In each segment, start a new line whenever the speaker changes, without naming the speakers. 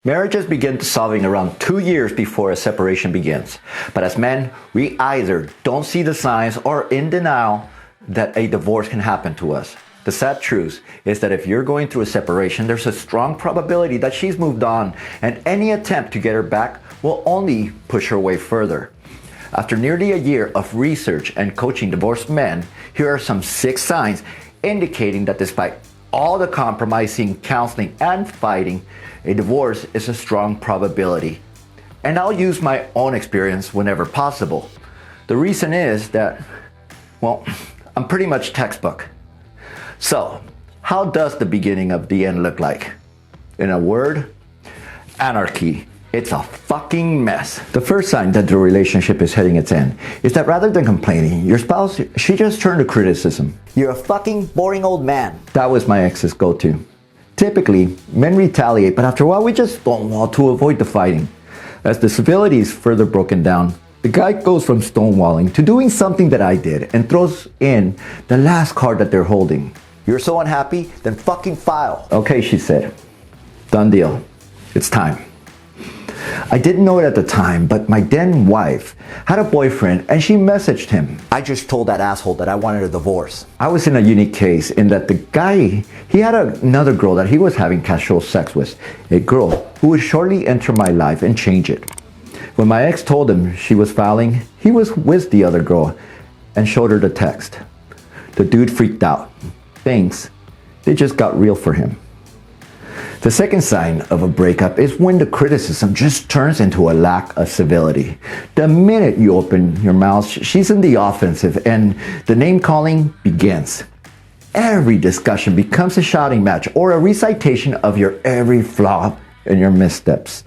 Marriages begin dissolving around 2 years before a separation begins. But as men, we either don't see the signs or in denial that a divorce can happen to us. The sad truth is that if you're going through a separation, there's a strong probability that she's moved on, and any attempt to get her back will only push her away further. After nearly a year of research and coaching divorced men, here are some 6 signs indicating that despite all the compromising, counseling, and fighting, a divorce is a strong probability. And I'll use my own experience whenever possible. The reason is that, well, I'm pretty much textbook. So, how does the beginning of the end look like? In a word, anarchy. It's a fucking mess. The first sign that the relationship is heading its end is that rather than complaining, your spouse, she just turned to criticism. You're a fucking boring old man. That was my ex's go-to. Typically, men retaliate, but after a while we just stonewall to avoid the fighting. As the civility is further broken down, the guy goes from stonewalling to doing something that I did and throws in the last card that they're holding. You're so unhappy? Then fucking file. Okay, she said. Done deal. It's time. I didn't know it at the time, but my then wife had a boyfriend and she messaged him. I just told that asshole that I wanted a divorce. I was in a unique case in that the guy, he had another girl that he was having casual sex with. A girl who would shortly enter my life and change it. When my ex told him she was filing, he was with the other girl and showed her the text. The dude freaked out. Things, they just got real for him. The second sign of a breakup is when the criticism just turns into a lack of civility. The minute you open your mouth, she's in the offensive and the name calling begins. Every discussion becomes a shouting match or a recitation of your every flaw and your missteps.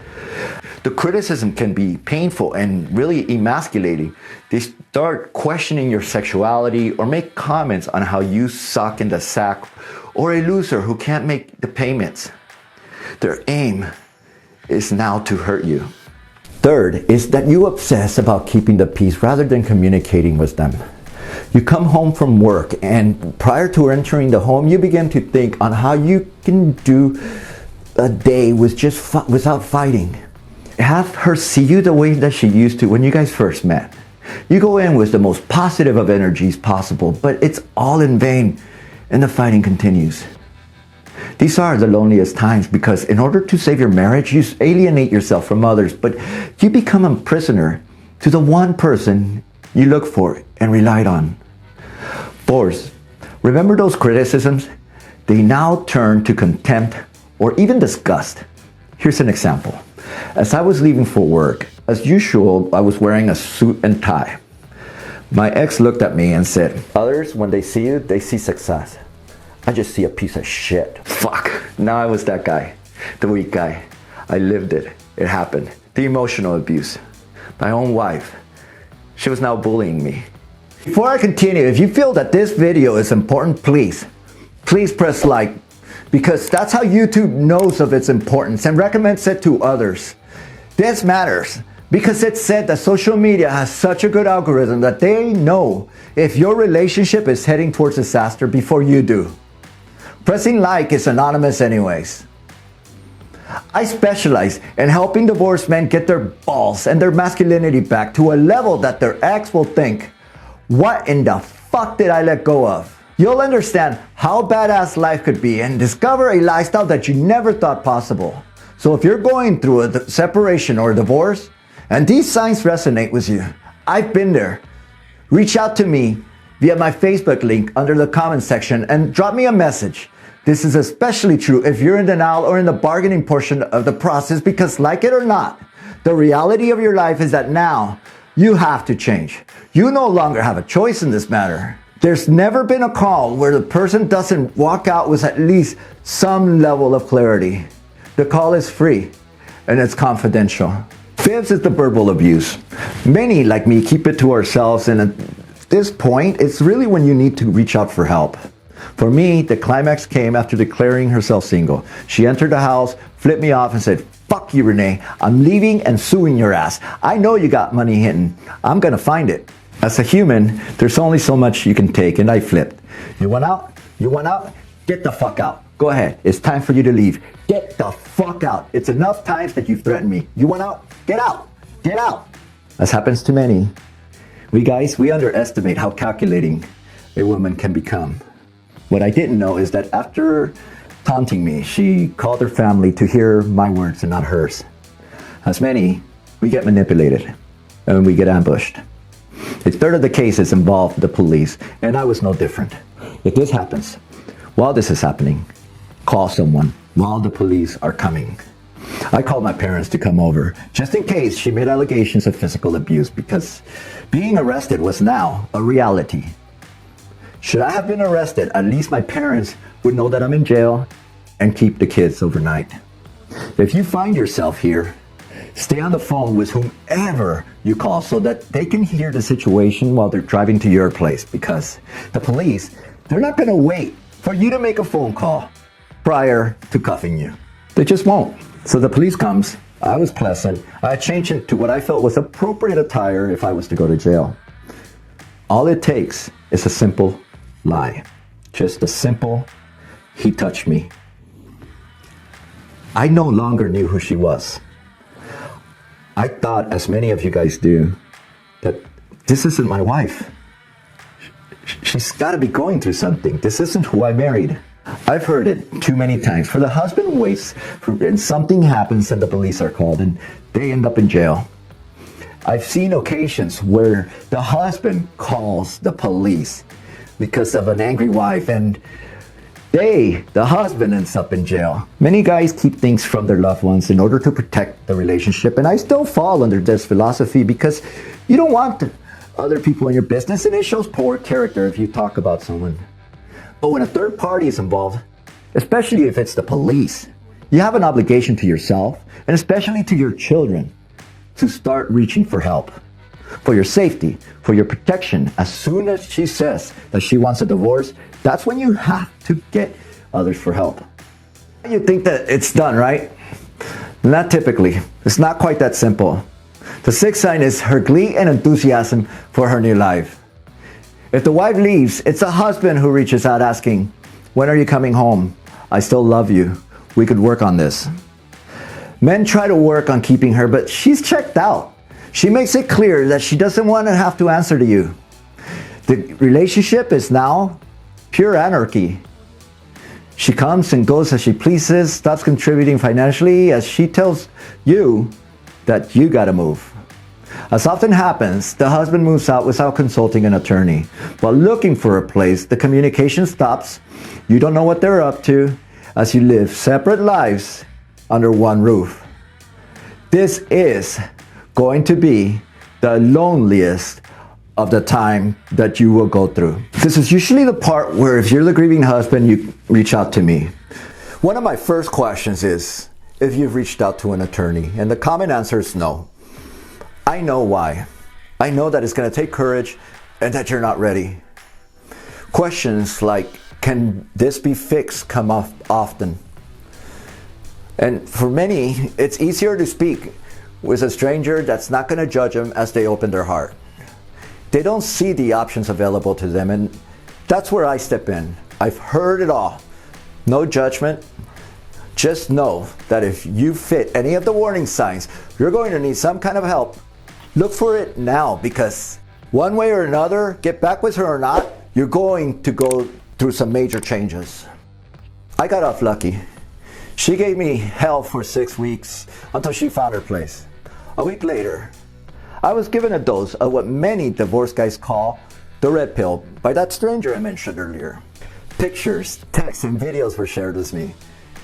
The criticism can be painful and really emasculating. They start questioning your sexuality or make comments on how you suck in the sack or a loser who can't make the payments. Their aim is now to hurt you. Third is that you obsess about keeping the peace rather than communicating with them. You come home from work and prior to entering the home, you begin to think on how you can do a day with without fighting. Have her see you the way that she used to when you guys first met. You go in with the most positive of energies possible, but it's all in vain and the fighting continues. These are the loneliest times because in order to save your marriage, you alienate yourself from others, but you become a prisoner to the one person you look for and relied on. Fourth, remember those criticisms? They now turn to contempt or even disgust. Here's an example. As I was leaving for work, as usual, I was wearing a suit and tie. My ex looked at me and said, "Others, when they see you, they see success. I just see a piece of shit." Fuck. Now I was that guy. The weak guy. I lived it. It happened. The emotional abuse. My own wife. She was now bullying me. Before I continue, if you feel that this video is important, please press like, because that's how YouTube knows of its importance and recommends it to others. This matters because it's said that social media has such a good algorithm that they know if your relationship is heading towards disaster before you do. Pressing like is anonymous anyways. I specialize in helping divorced men get their balls and their masculinity back to a level that their ex will think, "What in the fuck did I let go of?" You'll understand how badass life could be and discover a lifestyle that you never thought possible. So if you're going through a separation or a divorce and these signs resonate with you, I've been there. Reach out to me via my Facebook link under the comment section and drop me a message. This is especially true if you're in denial or in the bargaining portion of the process because, like it or not, the reality of your life is that now you have to change. You no longer have a choice in this matter. There's never been a call where the person doesn't walk out with at least some level of clarity. The call is free and it's confidential. Fifth is the verbal abuse. Many, like me, keep it to ourselves, and at this point, it's really when you need to reach out for help. For me, the climax came after declaring herself single. She entered the house, flipped me off and said, "Fuck you, Renee. I'm leaving and suing your ass. I know you got money hidden. I'm gonna find it." As a human, there's only so much you can take, and I flipped. You want out? You want out? Get the fuck out. Go ahead. It's time for you to leave. Get the fuck out. It's enough times that you've threatened me. You want out? Get out. Get out. As happens to many, we underestimate how calculating a woman can become. What I didn't know is that after taunting me, she called her family to hear my words and not hers. As many, we get manipulated and we get ambushed. A third of the cases involve the police, and I was no different. If this happens, while this is happening, call someone while the police are coming. I called my parents to come over, just in case she made allegations of physical abuse, because being arrested was now a reality. Should I have been arrested, at least my parents would know that I'm in jail and keep the kids overnight. If you find yourself here, stay on the phone with whomever you call so that they can hear the situation while they're driving to your place, because the police, they're not going to wait for you to make a phone call prior to cuffing you. They just won't. So the police comes. I was pleasant. I changed it to what I felt was appropriate attire if I was to go to jail. All it takes is a simple lie. Just a simple, he touched me. I no longer knew who she was. I thought, as many of you guys do, that this isn't my wife. She's got to be going through something. This isn't who I married. I've heard it too many times. For the husband waits, and something happens and the police are called and they end up in jail. I've seen occasions where the husband calls the police because of an angry wife, and the husband ends up in jail. Many guys keep things from their loved ones in order to protect the relationship, and I still fall under this philosophy because you don't want other people in your business, and it shows poor character if you talk about someone. But when a third party is involved, especially if it's the police, you have an obligation to yourself, and especially to your children, to start reaching for help. For your safety, for your protection. As soon as she says that she wants a divorce, that's when you have to get others for help. You think that it's done, right? Not typically. It's not quite that simple. The sixth sign is her glee and enthusiasm for her new life. If the wife leaves, it's the husband who reaches out asking, "When are you coming home? I still love you. We could work on this." Men try to work on keeping her, but she's checked out. She makes it clear that she doesn't want to have to answer to you. The relationship is now pure anarchy. She comes and goes as she pleases, stops contributing financially as she tells you that you gotta move. As often happens, the husband moves out without consulting an attorney. While looking for a place, the communication stops. You don't know what they're up to as you live separate lives under one roof. This is going to be the loneliest of the time that you will go through. This is usually the part where if you're the grieving husband, you reach out to me. One of my first questions is if you've reached out to an attorney, and the common answer is no. I know why. I know that it's going to take courage and that you're not ready. Questions like, can this be fixed, come up often. And for many, it's easier to speak with a stranger that's not going to judge them as they open their heart. They don't see the options available to them, and that's where I step in. I've heard it all. No judgment. Just know that if you fit any of the warning signs, you're going to need some kind of help. Look for it now, because one way or another, get back with her or not, you're going to go through some major changes. I got off lucky. She gave me hell for 6 weeks until she found her place. A week later, I was given a dose of what many divorce guys call the red pill by that stranger I mentioned earlier. Pictures, texts, and videos were shared with me.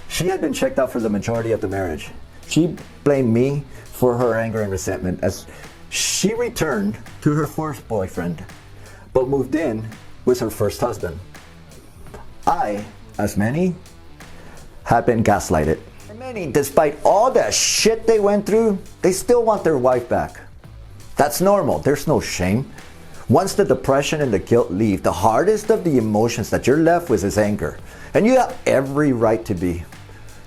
She had been checked out for the majority of the marriage. She blamed me for her anger and resentment as she returned to her first boyfriend, but moved in with her first husband. I, as many, have been gaslighted. Many, despite all that shit they went through, they still want their wife back. That's normal. There's no shame. Once the depression and the guilt leave, the hardest of the emotions that you're left with is anger. And you have every right to be.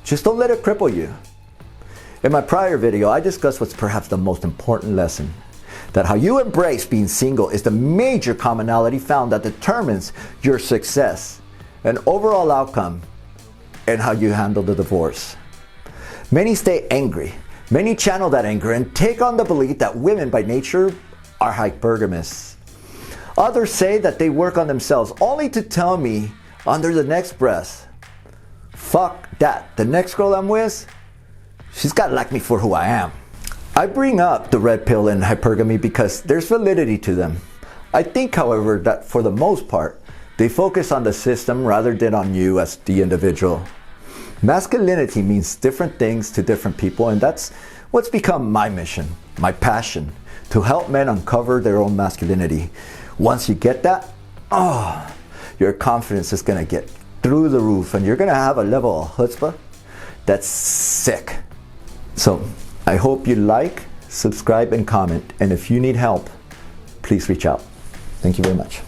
Just don't let it cripple you. In my prior video, I discussed what's perhaps the most important lesson. That how you embrace being single is the major commonality found that determines your success and overall outcome and how you handle the divorce. Many stay angry. Many channel that anger and take on the belief that women by nature are hypergamous. Others say that they work on themselves only to tell me under the next breath, fuck that, the next girl I'm with, she's gotta like me for who I am. I bring up the red pill and hypergamy because there's validity to them. I think, however, that for the most part, they focus on the system rather than on you as the individual. Masculinity means different things to different people, and that's what's become my mission, my passion, to help men uncover their own masculinity. Once you get that, your confidence is gonna get through the roof and you're gonna have a level of chutzpah that's sick. So I hope you like, subscribe, and comment. And if you need help, please reach out. Thank you very much.